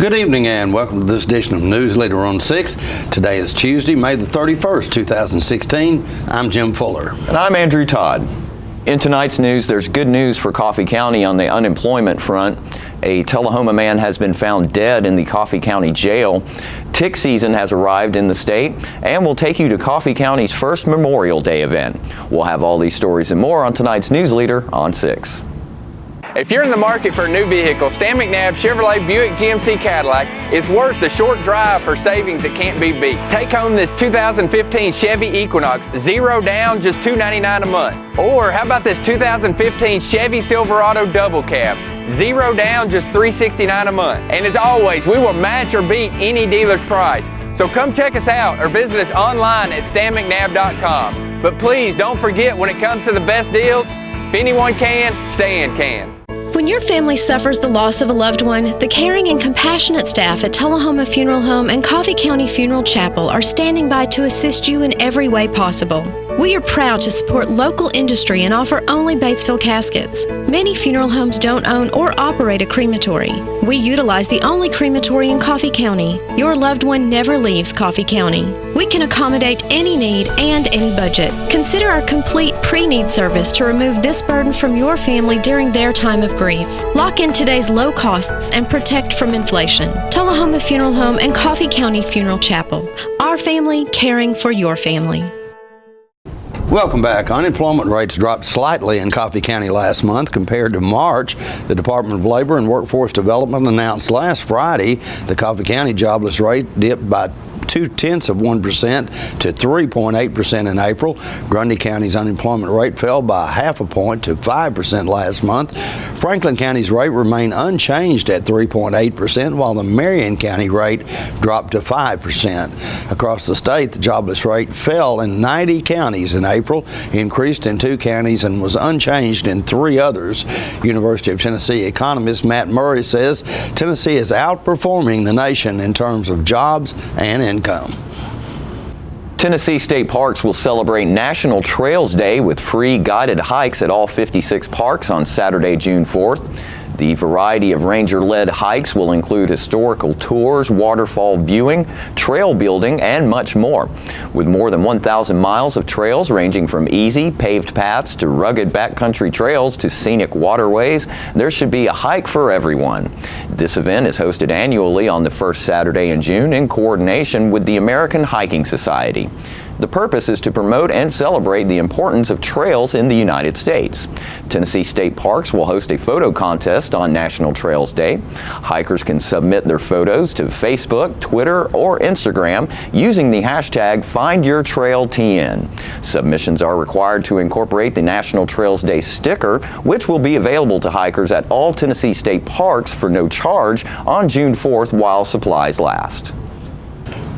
Good evening and welcome to this edition of Newsleader on 6. Today is Tuesday, May the 31st, 2016. I'm Jim Fuller. And I'm Andrew Todd. In tonight's news, there's good news for Coffee County on the unemployment front. A Tullahoma man has been found dead in the Coffee County jail. Tick season has arrived in the state, and we'll take you to Coffee County's first Memorial Day event. We'll have all these stories and more on tonight's Newsleader on 6. If you're in the market for a new vehicle, Stan McNabb Chevrolet Buick GMC Cadillac is worth the short drive for savings that can't be beat. Take home this 2015 Chevy Equinox, 0 down, just $299 a month. Or how about this 2015 Chevy Silverado Double Cab, 0 down, just $369 a month. And as always, we will match or beat any dealer's price. So come check us out or visit us online at stanmcnabb.com. But please don't forget, when it comes to the best deals, if anyone can, Stan can. When your family suffers the loss of a loved one, the caring and compassionate staff at Tullahoma Funeral Home and Coffee County Funeral Chapel are standing by to assist you in every way possible. We are proud to support local industry and offer only Batesville caskets. Many funeral homes don't own or operate a crematory. We utilize the only crematory in Coffee County. Your loved one never leaves Coffee County. We can accommodate any need and any budget. Consider our complete pre-need service to remove this burden from your family during their time of grief. Lock in today's low costs and protect from inflation. Tullahoma Funeral Home and Coffee County Funeral Chapel. Our family caring for your family. Welcome back. Unemployment rates dropped slightly in Coffee County last month compared to March. The Department of Labor and Workforce Development announced last Friday the Coffee County jobless rate dipped by 0.2% to 3.8% in April. Grundy County's unemployment rate fell by 0.5 point to 5% last month. Franklin County's rate remained unchanged at 3.8%, while the Marion County rate dropped to 5%. Across the state, the jobless rate fell in 90 counties in April, increased in 2 counties, and was unchanged in 3 others. University of Tennessee economist Matt Murray says Tennessee is outperforming the nation in terms of jobs and income. Tennessee State Parks will celebrate National Trails Day with free guided hikes at all 56 parks on Saturday, June 4th. The variety of ranger-led hikes will include historical tours, waterfall viewing, trail building, and much more. With more than 1,000 miles of trails ranging from easy, paved paths to rugged backcountry trails to scenic waterways, there should be a hike for everyone. This event is hosted annually on the first Saturday in June in coordination with the American Hiking Society. The purpose is to promote and celebrate the importance of trails in the United States. Tennessee State Parks will host a photo contest on National Trails Day. Hikers can submit their photos to Facebook, Twitter, or Instagram using the hashtag FindYourTrailTN. Submissions are required to incorporate the National Trails Day sticker, which will be available to hikers at all Tennessee State Parks for no charge on June 4th while supplies last.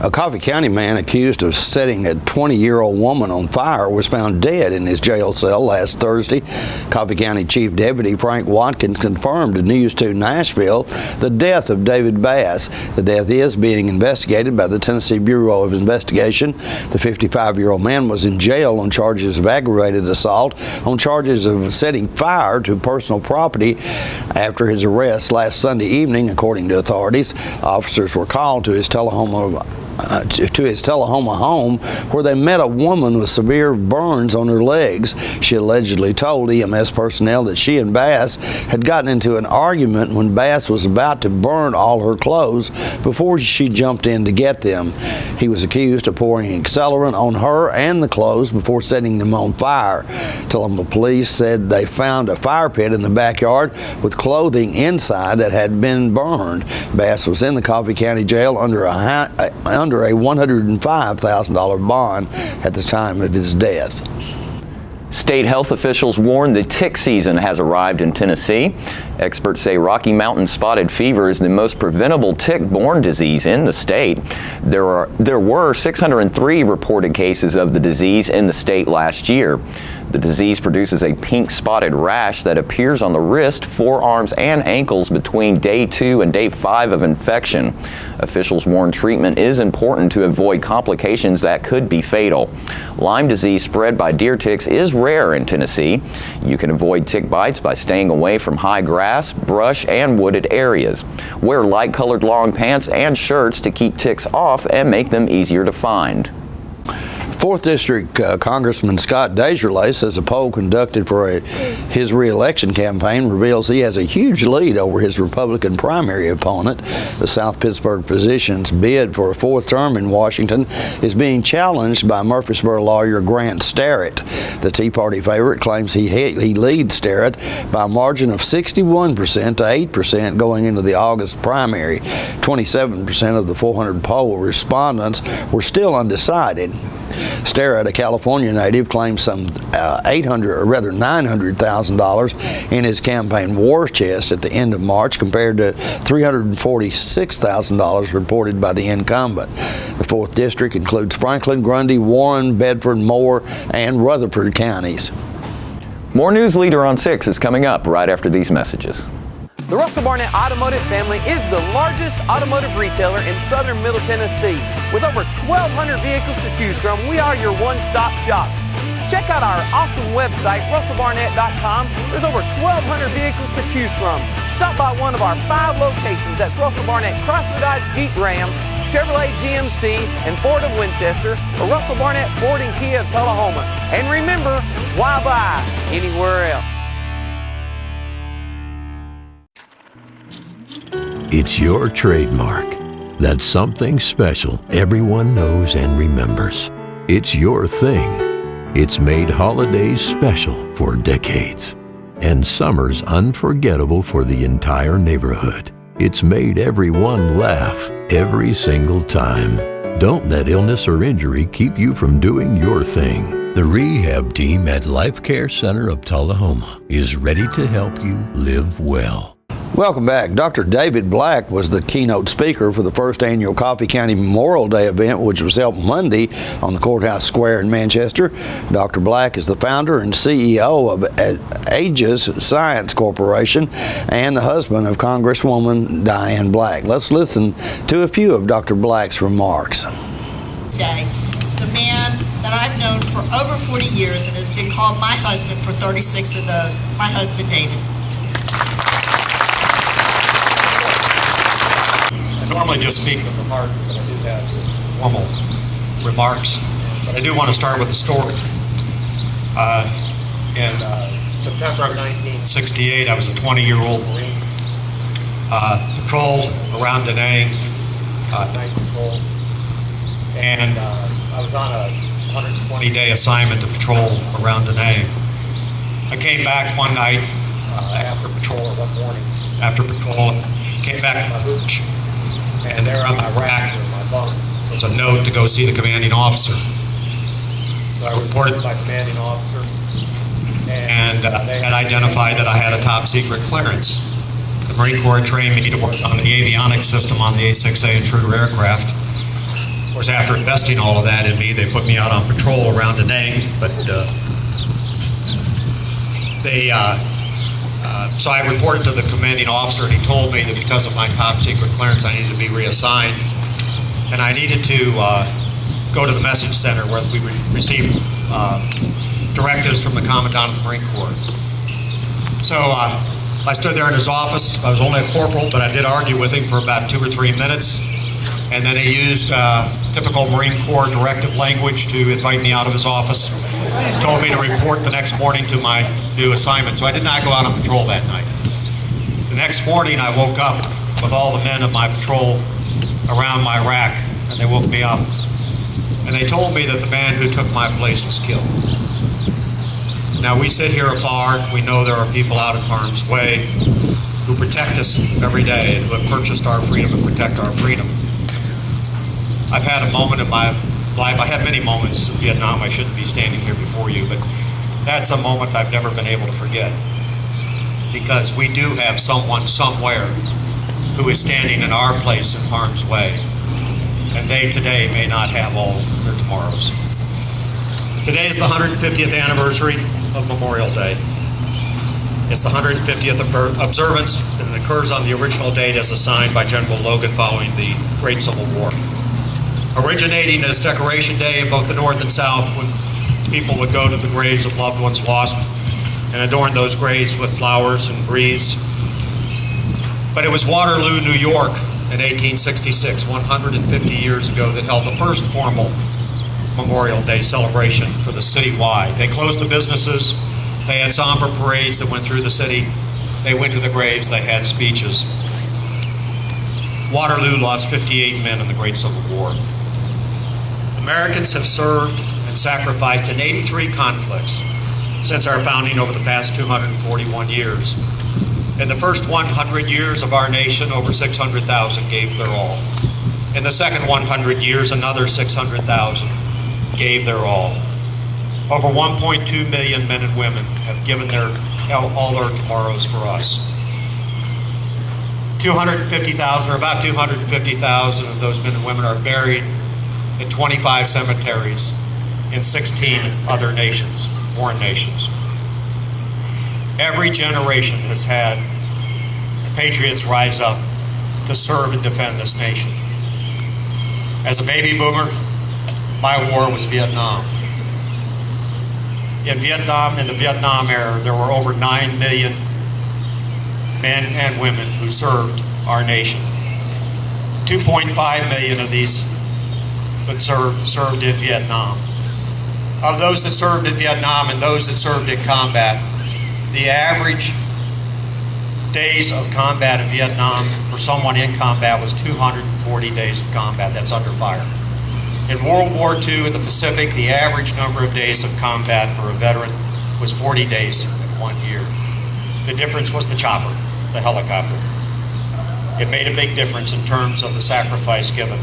A Coffee County man accused of setting a 20-year-old woman on fire was found dead in his jail cell last Thursday. Coffee County Chief Deputy Frank Watkins confirmed to News 2 Nashville the death of David Bass. The death is being investigated by the Tennessee Bureau of Investigation. The 55-year-old man was in jail on charges of aggravated assault, on charges of setting fire to personal property after his arrest last Sunday evening, according to authorities. Officers were called to his Tullahoma home, where they met a woman with severe burns on her legs. She allegedly told EMS personnel that she and Bass had gotten into an argument when Bass was about to burn all her clothes before she jumped in to get them. He was accused of pouring accelerant on her and the clothes before setting them on fire. Tullahoma police said they found a fire pit in the backyard with clothing inside that had been burned. Bass was in the Coffee County Jail under a $105,000 bond at the time of his death. State health officials warn the tick season has arrived in Tennessee. Experts say Rocky Mountain spotted fever is the most preventable tick-borne disease in the state. There were 603 reported cases of the disease in the state last year. The disease produces a pink spotted rash that appears on the wrist, forearms, and ankles between day 2 and day 5 of infection. Officials warn treatment is important to avoid complications that could be fatal. Lyme disease spread by deer ticks is rare in Tennessee. You can avoid tick bites by staying away from high grass, brush, and wooded areas. Wear light-colored long pants and shirts to keep ticks off and make them easier to find. 4th District Congressman Scott Desjardins says a poll conducted for his re-election campaign reveals he has a huge lead over his Republican primary opponent. The South Pittsburgh physician's bid for a 4th term in Washington is being challenged by Murfreesboro lawyer Grant Starrett. The Tea Party favorite claims he leads Starrett by a margin of 61% to 8% going into the August primary. 27% of the 400 poll respondents were still undecided. Starrett, a California native, claims some $900,000 in his campaign war chest at the end of March, compared to $346,000 reported by the incumbent. The 4th District includes Franklin, Grundy, Warren, Bedford, Moore, and Rutherford counties. More Newsleader on 6 is coming up right after these messages. The Russell Barnett Automotive family is the largest automotive retailer in southern Middle Tennessee. With over 1,200 vehicles to choose from, we are your one-stop shop. Check out our awesome website, russellbarnett.com. There's over 1,200 vehicles to choose from. Stop by one of our 5 locations. That's Russell Barnett Chrysler Dodge Jeep Ram, Chevrolet GMC, and Ford of Winchester, or Russell Barnett Ford and Kia of Tullahoma. And remember, why buy anywhere else? It's your trademark. That's something special everyone knows and remembers. It's your thing. It's made holidays special for decades, and summers unforgettable for the entire neighborhood. It's made everyone laugh every single time. Don't let illness or injury keep you from doing your thing. The rehab team at Life Care Center of Tullahoma is ready to help you live well. Welcome back. Dr. David Black was the keynote speaker for the first annual Coffee County Memorial Day event, which was held Monday on the Courthouse Square in Manchester. Dr. Black is the founder and CEO of Aegis Science Corporation and the husband of Congresswoman Diane Black. Let's listen to a few of Dr. Black's remarks. Today, the man that I've known for over 40 years and has been called my husband for 36 of those, my husband David. I normally just speak with the heart, but I do have some formal remarks. But I do want to start with a story. In September of 1968, I was a 20-year-old Marine, patrolled around Da Nang, night patrol, and I was on a 120-day assignment to patrol around Da Nang. I came back one night after patrol, or one morning after patrol, came back to my hooch. And there on my rack, or my bunk, was a note to go see the commanding officer. So I reported to my commanding officer, and they had identified that I had a top secret clearance. The Marine Corps trained me to work on the avionics system on the A-6A intruder aircraft. Of course, after investing all of that in me, they put me out on patrol around Da Nang, but so I reported to the commanding officer, and he told me that because of my top secret clearance, I needed to be reassigned, and I needed to go to the message center where we received directives from the commandant of the Marine Corps. So I stood there in his office. I was only a corporal, but I did argue with him for about 2 or 3 minutes, and then he used typical Marine Corps directive language to invite me out of his office. He told me to report the next morning to my new assignment, so I did not go out on patrol that night. The next morning, I woke up with all the men of my patrol around my rack, and they woke me up. And they told me that the man who took my place was killed. Now, we sit here afar. We know there are people out in harm's way who protect us every day and who have purchased our freedom and protect our freedom. I've had a moment in my life, I had many moments in Vietnam. I shouldn't be standing here before you, but that's a moment I've never been able to forget, because we do have someone somewhere who is standing in our place in harm's way, and they today may not have all their tomorrows. Today is the 150th anniversary of Memorial Day. It's the 150th observance, and it occurs on the original date as assigned by General Logan following the Great Civil War. Originating as Decoration Day in both the North and South, when people would go to the graves of loved ones lost and adorn those graves with flowers and wreaths. But it was Waterloo, New York in 1866, 150 years ago, that held the first formal Memorial Day celebration for the city-wide. They closed the businesses, they had somber parades that went through the city, they went to the graves, they had speeches. Waterloo lost 58 men in the Great Civil War. Americans have served and sacrificed in 83 conflicts since our founding over the past 241 years. In the first 100 years of our nation, over 600,000 gave their all. In the second 100 years, another 600,000 gave their all. Over 1.2 million men and women have given all their tomorrows for us. 250,000, or about 250,000 of those men and women are buried in 25 cemeteries in 16 other nations, foreign nations. Every generation has had patriots rise up to serve and defend this nation. As a baby boomer, my war was Vietnam. In Vietnam, in the Vietnam era, there were over 9 million men and women who served our nation. 2.5 million of these that served in Vietnam. Of those that served in Vietnam and those that served in combat, the average days of combat in Vietnam for someone in combat was 240 days of combat. That's under fire. In World War II in the Pacific, the average number of days of combat for a veteran was 40 days in 1 year. The difference was the chopper, the helicopter. It made a big difference in terms of the sacrifice given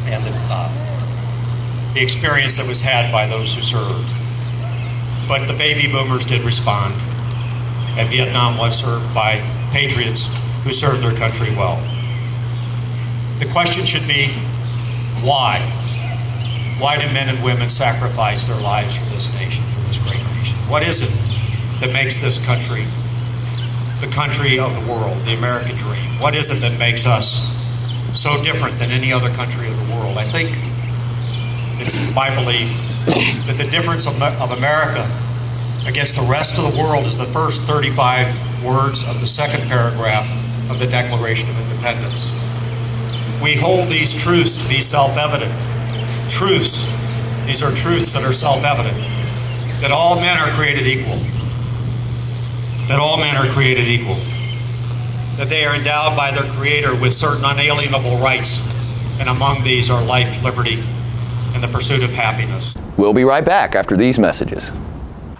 and the experience that was had by those who served. But the baby boomers did respond, and Vietnam was served by patriots who served their country well. The question should be, why? Why do men and women sacrifice their lives for this nation, for this great nation? What is it that makes this country the country of the world, the American dream? What is it that makes us so different than any other country of the world? I think it's my belief that the difference of America against the rest of the world is the first 35 words of the second paragraph of the Declaration of Independence. We hold these truths to be self-evident. Truths, these are truths that are self-evident. That all men are created equal. That all men are created equal. That they are endowed by their Creator with certain unalienable rights, and among these are life, liberty, and the pursuit of happiness. We'll be right back after these messages.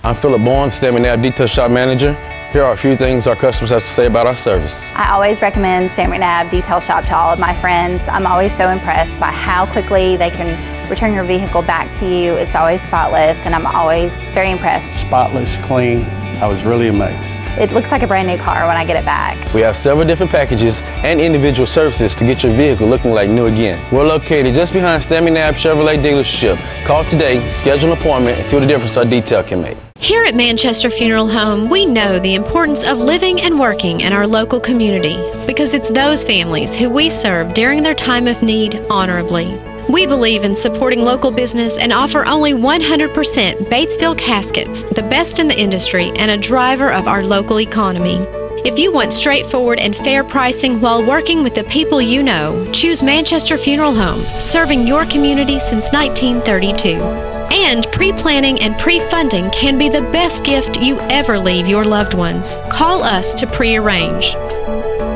I'm Philip Bourne, Stanley McNabb Detail Shop Manager. Here are a few things our customers have to say about our service. I always recommend Stanley McNabb Detail Shop to all of my friends. I'm always so impressed by how quickly they can return your vehicle back to you. It's always spotless, and I'm always very impressed. Spotless, clean. I was really amazed. It looks like a brand new car when I get it back. We have several different packages and individual services to get your vehicle looking like new again. We're located just behind Stanley McNabb Chevrolet dealership. Call today, schedule an appointment, and see what the difference our detail can make. Here at Manchester Funeral Home, we know the importance of living and working in our local community because it's those families who we serve during their time of need honorably. We believe in supporting local business and offer only 100% Batesville caskets, the best in the industry and a driver of our local economy. If you want straightforward and fair pricing while working with the people you know, choose Manchester Funeral Home, serving your community since 1932. And pre-planning and pre-funding can be the best gift you ever leave your loved ones. Call us to pre-arrange.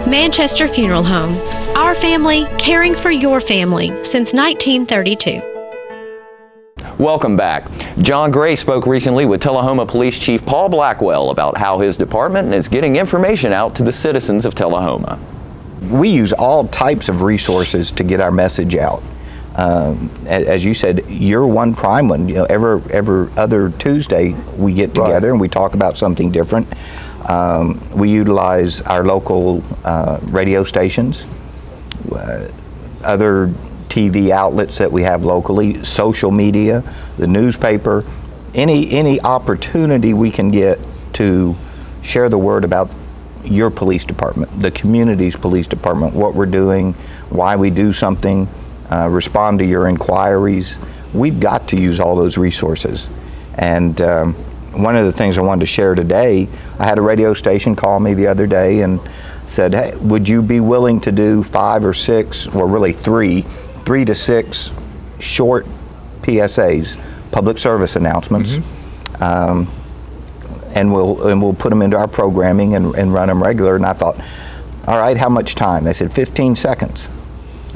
Manchester Funeral Home. Our family, caring for your family since 1932. Welcome back. John Gray spoke recently with Tullahoma Police Chief Paul Blackwell about how his department is getting information out to the citizens of Tullahoma. We use all types of resources to get our message out. As you said, you're one prime one. You know, every other Tuesday we get together and we talk about something different. We utilize our local radio stations, other TV outlets that we have locally, social media, the newspaper, any opportunity we can get to share the word about your police department, the community's police department, what we're doing, why we do something, respond to your inquiries. we've got to use all those resources. And one of the things I wanted to share today, I had a radio station call me the other day and said, hey, would you be willing to do 5 or 6, or really 3 to 6 short PSAs, public service announcements, and we'll put them into our programming and run them regular. And I thought, all right, how much time? They said 15 seconds.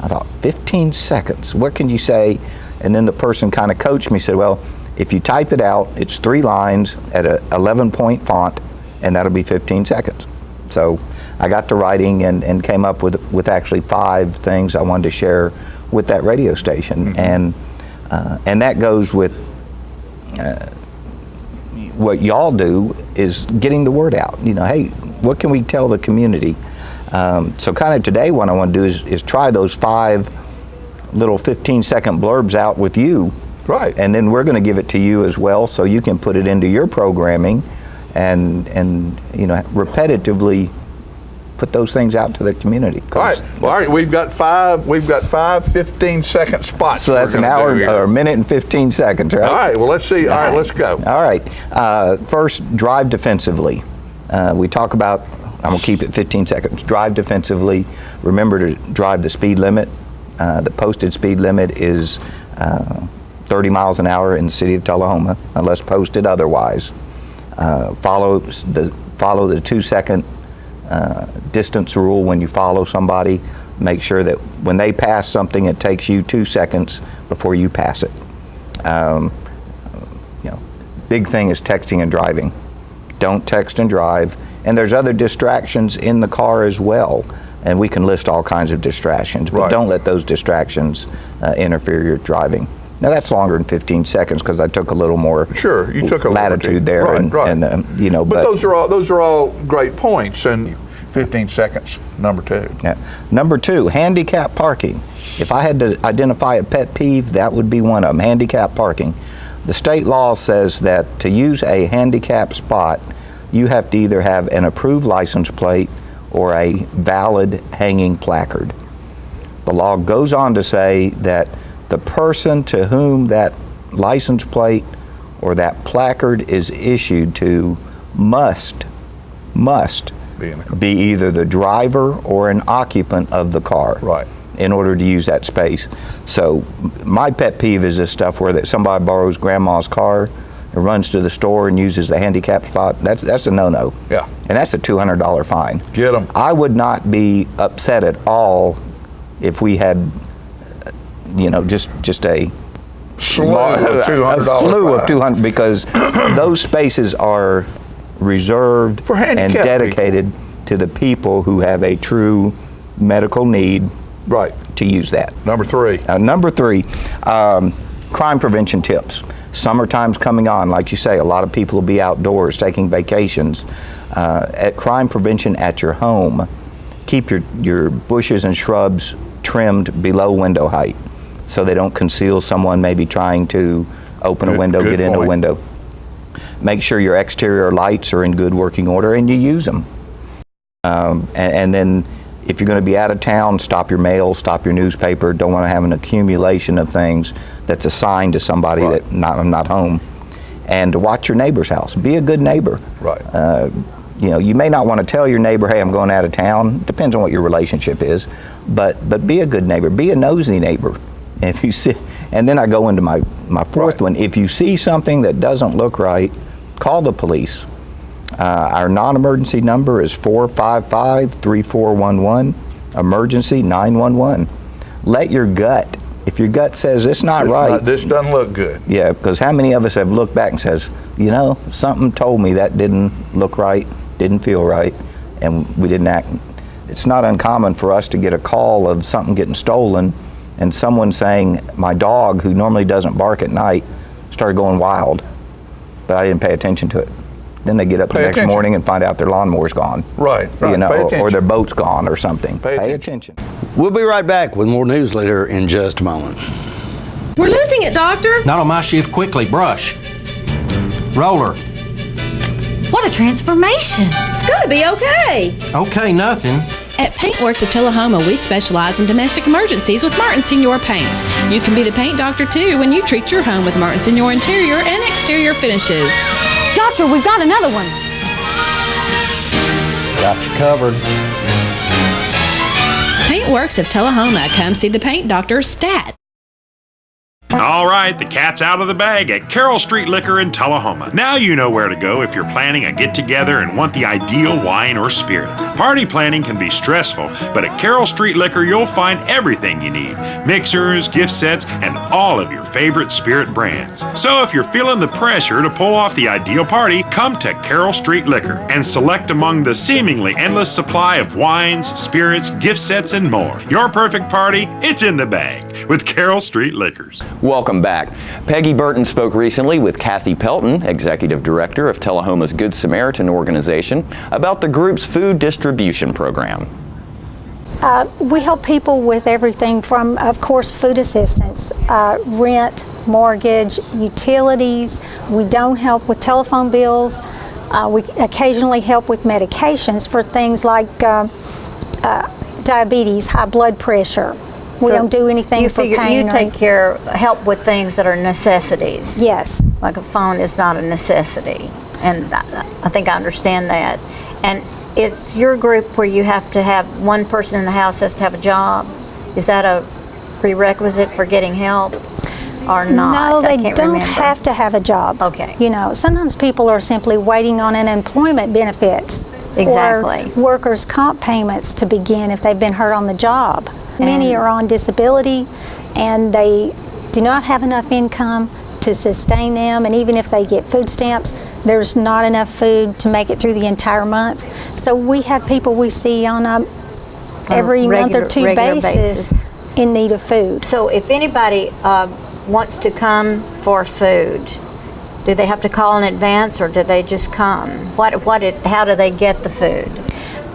I thought, 15 seconds, what can you say? And then the person kind of coached me, said, well, if you type it out, it's 3 lines at a 11-point font, and that'll be 15 seconds. So I got to writing and came up with actually 5 things I wanted to share with that radio station. And that goes with what y'all do is getting the word out. You know, hey, what can we tell the community? So kind of today what I want to do is try those 5 little 15-second blurbs out with you. Right. And then we're going to give it to you as well, so you can put it into your programming and you know, repetitively put those things out to the community. All right. Well, all right. We've got 5 15-second spots. So that's an hour or a minute and 15 seconds, right? All right. Well, let's see. All right. Let's go. All right. First, drive defensively. We talk about, I'm going to keep it 15 seconds. Drive defensively. Remember to drive the speed limit. The posted speed limit is 30 miles an hour in the city of Tullahoma, unless posted otherwise. Follow the 2-second distance rule when you follow somebody. Make sure that when they pass something, it takes you 2 seconds before you pass it. You know, big thing is texting and driving. Don't text and drive. And there's other distractions in the car as well. And we can list all kinds of distractions, but don't let those distractions interfere your driving. Now that's longer than 15 seconds because I took a little more you took a latitude there, and you know. But those are all great points. And 15 seconds. Number 2. Yeah. Number 2, handicap parking. If I had to identify a pet peeve, that would be one of them. Handicap parking. The state law says that to use a handicap spot, you have to either have an approved license plate or a valid hanging placard. The law goes on to say that the person to whom that license plate or that placard is issued to must be either the driver or an occupant of the car. Right. In order to use that space. So my pet peeve is this stuff where that somebody borrows grandma's car and runs to the store and uses the handicap spot. That's a no-no. Yeah. And that's a $200 fine. Get them. I would not be upset at all if we had, you know, just a slew of 200, because those spaces are reserved for and dedicated to the people who have a true medical need. Right. To use that. Number 3. Number 3, crime prevention tips. Summertime's coming on, like you say, a lot of people will be outdoors taking vacations. At crime prevention at your home, keep your bushes and shrubs trimmed below window height so they don't conceal someone maybe trying to open a window, get in a window. Make sure your exterior lights are in good working order and you use them. And then if you're going to be out of town, stop your mail, stop your newspaper. Don't want to have an accumulation of things that's assigned to somebody that not home. And watch your neighbor's house. Be a good neighbor. Right. You know, you may not want to tell your neighbor, hey, I'm going out of town. Depends on what your relationship is. But be a good neighbor. Be a nosy neighbor. If you see, and then I go into my 4th one. If you see something that doesn't look right, call the police. Our non-emergency number is 455-3411, emergency 911. Let your gut, if your gut says it's not right. This doesn't look good. Yeah, because how many of us have looked back and says, you know, something told me that didn't look right, didn't feel right, and we didn't act. It's not uncommon for us to get a call of something getting stolen and someone saying, my dog, who normally doesn't bark at night, started going wild, but I didn't pay attention to it. Then they get up the next morning and find out their lawnmower's gone. Right. You know, or their boat's gone or something. Pay attention. We'll be right back with more Newsleader in just a moment. We're losing it, Doctor. Not on my shift. Quickly, brush. Roller. What a transformation. It's gonna be okay. Okay, nothing. At Paintworks of Tullahoma, we specialize in domestic emergencies with Martin Senior Paints. You can be the paint doctor too when you treat your home with Martin Senior interior and exterior finishes. Doctor, we've got another one. Got you covered. Paintworks of Tullahoma. Come see the paint doctor, Stat. All right, the cat's out of the bag at Carroll Street Liquor in Tullahoma. Now you know where to go if you're planning a get-together and want the ideal wine or spirit. Party planning can be stressful, but at Carroll Street Liquor you'll find everything you need. Mixers, gift sets, and all of your favorite spirit brands. So if you're feeling the pressure to pull off the ideal party, come to Carroll Street Liquor and select among the seemingly endless supply of wines, spirits, gift sets, and more. Your perfect party, it's in the bag with Carroll Street Liquors. Welcome back. Peggy Burton spoke recently with Kathy Pelton, Executive Director of Tullahoma's Good Samaritan organization, about the group's food distribution program. We help people with everything from, of course, food assistance, rent, mortgage, utilities. We don't help with telephone bills. We occasionally help with medications for things like diabetes, high blood pressure. We don't do anything for pain. You help with things that are necessities. Yes. Like a phone is not a necessity, and I think I understand that. And it's your group where you have to have one person in the house has to have a job. Is that a prerequisite for getting help or not? No, they don't have to have a job. Okay. You know, sometimes people are simply waiting on unemployment benefits. Exactly. Or workers' comp payments to begin if they've been hurt on the job. Many are on disability and they do not have enough income to sustain them, and even if they get food stamps, there's not enough food to make it through the entire month. So we have people we see on a every month or two basis in need of food. So if anybody wants to come for food, do they have to call in advance or do they just come? How do they get the food?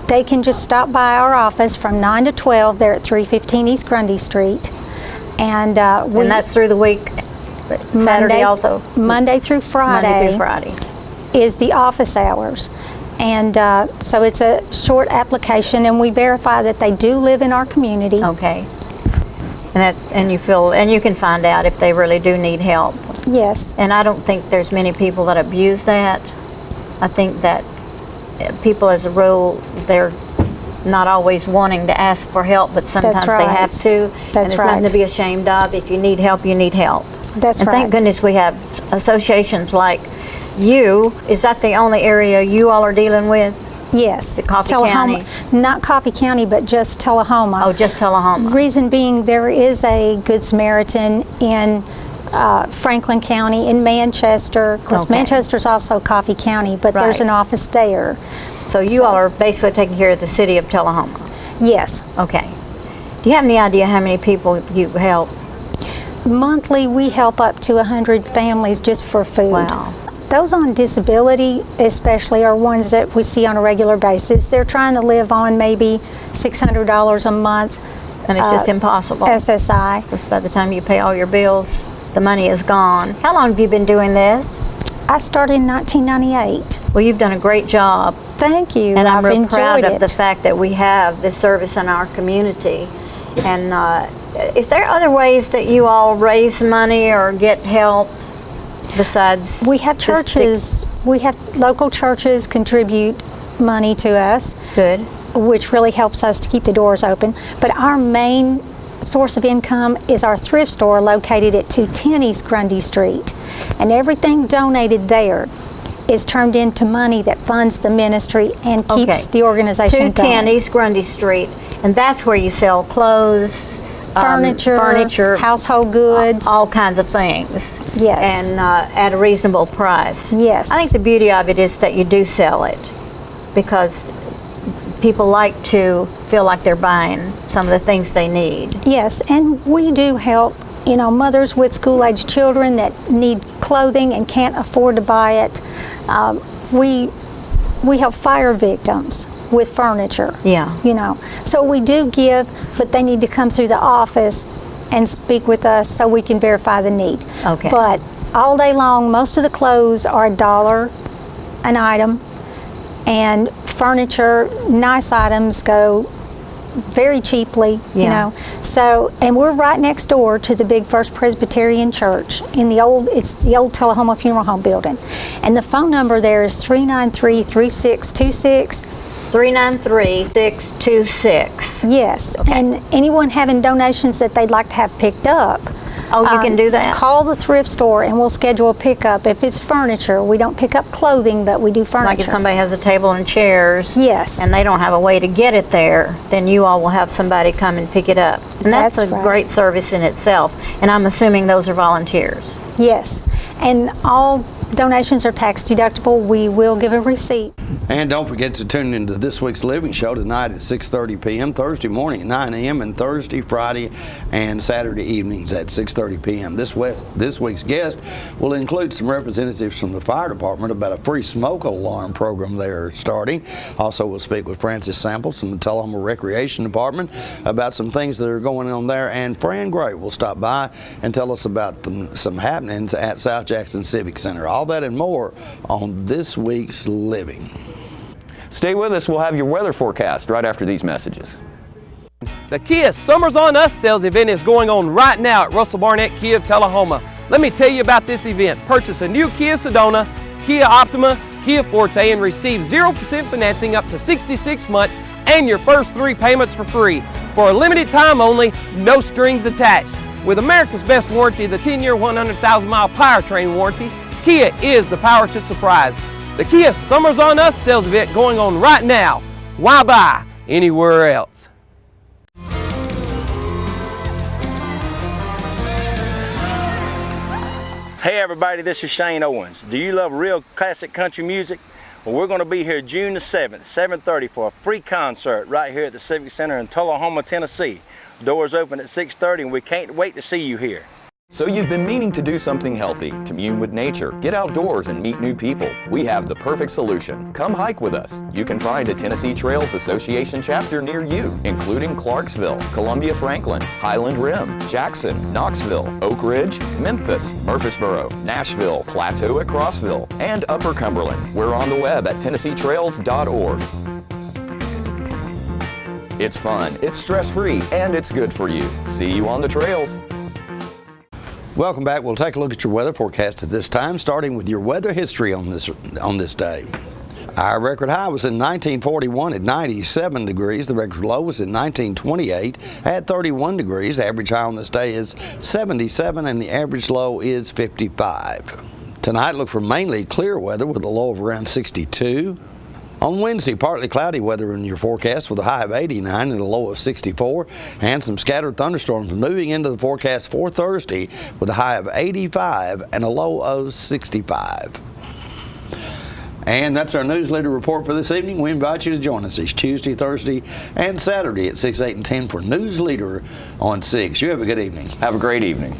They can just stop by our office from 9 to 12. They're at 315 East Grundy Street. And that's through the week? Saturday also? Monday through Friday. Monday through Friday. Is the office hours. And so it's a short application, and we verify that they do live in our community. Okay. And you can find out if they really do need help. Yes. And I don't think there's many people that abuse that. I think that people as a rule, they're not always wanting to ask for help, but sometimes they have to. That's and it's nothing to be ashamed of. If you need help, you need help. That's right. And thank goodness we have associations like you. Is that the only area you all are dealing with? Yes. Coffee Tullahoma, County? not Coffee County, but just Tullahoma. Oh, just Tullahoma. Reason being, there is a Good Samaritan in Franklin County, in Manchester. Of course, Manchester's also Coffee County, but there's an office there. So you all are basically taking care of the city of Tullahoma? Yes. Okay. Do you have any idea how many people you help? Monthly, we help up to 100 families just for food. Wow. Those on disability especially are ones that we see on a regular basis. They're trying to live on maybe $600 a month. And it's just impossible. SSI. Because by the time you pay all your bills, the money is gone. How long have you been doing this? I started in 1998. Well, you've done a great job. Thank you. And I'm real proud enjoyed of the fact that we have this service in our community. And is there other ways that you all raise money or get help besides? We have churches. We have local churches contribute money to us. Good. Which really helps us to keep the doors open. But our main source of income is our thrift store located at 210 East Grundy Street. And everything donated there is turned into money that funds the ministry and keeps the organization 210 going. East Grundy Street, and that's where you sell clothes, furniture, household goods, all kinds of things. Yes. And at a reasonable price. Yes. I think the beauty of it is that you do sell it because people like to feel like they're buying some of the things they need. Yes, and we do help, you know, mothers with school-age children that need clothing and can't afford to buy it. We help fire victims with furniture. Yeah. You know, so we do give, but they need to come through the office and speak with us so we can verify the need. Okay. But all day long, most of the clothes are $1 an item, and furniture, nice items go very cheaply, you Yeah. know. So, and we're right next door to the big First Presbyterian Church in the old, it's the old Tullahoma Funeral Home building. And the phone number there is 393-3626. 393-626. Yes, and anyone having donations that they'd like to have picked up, oh, you can do that. Call the thrift store and we'll schedule a pickup. If it's furniture, we don't pick up clothing, but we do furniture. Like if somebody has a table and chairs, yes, and they don't have a way to get it there, then you all will have somebody come and pick it up. And that's a right. great service in itself. And I'm assuming those are volunteers. Yes, and all donations are tax deductible. We will give a receipt. And don't forget to tune into this week's Living Show tonight at 6:30 p.m., Thursday morning at 9 a.m., and Thursday, Friday, and Saturday evenings at 6:30 p.m. This week's guest will include some representatives from the fire department about a free smoke alarm program they're starting. Also, we'll speak with Francis Samples from the Tullahoma Recreation Department about some things that are going on there. And Fran Gray will stop by and tell us about some happenings at South Jackson Civic Center. All that and more on this week's Living. Stay with us. We'll have your weather forecast right after these messages. The Kia Summers on Us sales event is going on right now at Russell Barnett Kia of Tullahoma. Let me tell you about this event. Purchase a new Kia Sedona, Kia Optima, Kia Forte, and receive 0% financing up to 66 months and your first 3 payments for free. For a limited time only, no strings attached. With America's best warranty, the 10-year, 100,000-mile powertrain warranty, Kia is the power to surprise. The Kia Summers on Us sales event going on right now. Why buy anywhere else? Hey everybody, this is Shane Owens. Do you love real classic country music? Well, we're going to be here June the 7th, 7:30 for a free concert right here at the Civic Center in Tullahoma, Tennessee. Doors open at 6:30 and we can't wait to see you here. So you've been meaning to do something healthy, commune with nature, get outdoors and meet new people. We have the perfect solution. Come hike with us. You can find a Tennessee Trails Association chapter near you, including Clarksville, Columbia Franklin, Highland Rim, Jackson, Knoxville, Oak Ridge, Memphis, Murfreesboro, Nashville, Plateau at Crossville, and Upper Cumberland. We're on the web at TennesseeTrails.org. It's fun, it's stress-free, and it's good for you. See you on the trails. Welcome back. We'll take a look at your weather forecast at this time, starting with your weather history on this day. Our record high was in 1941 at 97 degrees. The record low was in 1928 at 31 degrees. The average high on this day is 77 and the average low is 55. Tonight, look for mainly clear weather with a low of around 62. On Wednesday, partly cloudy weather in your forecast with a high of 89 and a low of 64, and some scattered thunderstorms moving into the forecast for Thursday with a high of 85 and a low of 65. And that's our Newsleader report for this evening. We invite you to join us each Tuesday, Thursday, and Saturday at 6, 8, and 10 for Newsleader on 6. You have a good evening. Have a great evening.